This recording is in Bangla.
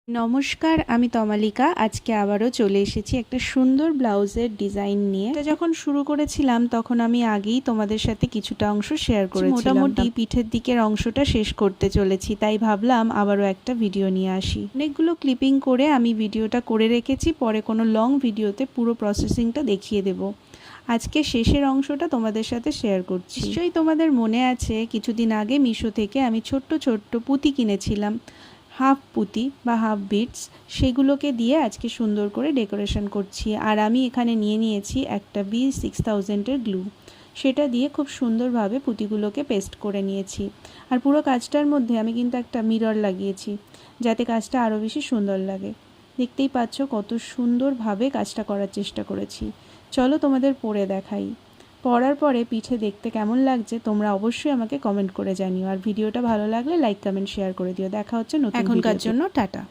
নমস্কার, আমি তমালিকা। আজকে আবারও চলে এসেছি একটা সুন্দর ব্লাউজের ডিজাইন নিয়ে। এটা যখন শুরু করেছিলাম তখন আমি আগেই তোমাদের সাথে কিছুটা অংশ শেয়ার করেছিলাম। মোটামুটি পিঠের দিকের অংশটা শেষ করতে চলেছি, তাই ভাবলাম আবারও একটা ভিডিও নিয়ে আসি। অনেকগুলো ক্লিপিং করে আমি ভিডিওটা করে রেখেছি, পরে কোনো লং ভিডিওতে পুরো প্রসেসিংটা দেখিয়ে দেবো। আজকে শেষের অংশটা তোমাদের সাথে শেয়ার করছি। নিশ্চয়ই তোমাদের মনে আছে, কিছুদিন আগে মিশো থেকে আমি ছোট্ট ছোট্ট পুঁতি কিনেছিলাম, হাফ পুঁতি বা হাফ বিটস। সেগুলোকে দিয়ে আজকে সুন্দর করে ডেকোরেশন করছি। আর আমি এখানে নিয়ে নিয়েছি একটা B6000-এর গ্লু। সেটা দিয়ে খুব সুন্দরভাবে পুঁতিগুলোকে পেস্ট করে নিয়েছি। আর পুরো কাজটার মধ্যে আমি কিন্তু একটা মিরর লাগিয়েছি, যাতে কাজটা আরও বেশি সুন্দর লাগে। দেখতেই পাচ্ছ কত সুন্দরভাবে কাজটা করার চেষ্টা করেছি। চলো তোমাদের পরে দেখাই। পরার পরে পিঠে দেখতে কেমন লাগছে তোমরা অবশ্যই আমাকে কমেন্ট করে জানিও। আর ভিডিওটা ভালো লাগলে লাইক, কমেন্ট, শেয়ার করে দিও। দেখা হচ্ছে নতুন ভিডিওতে। এখনকার জন্য টাটা।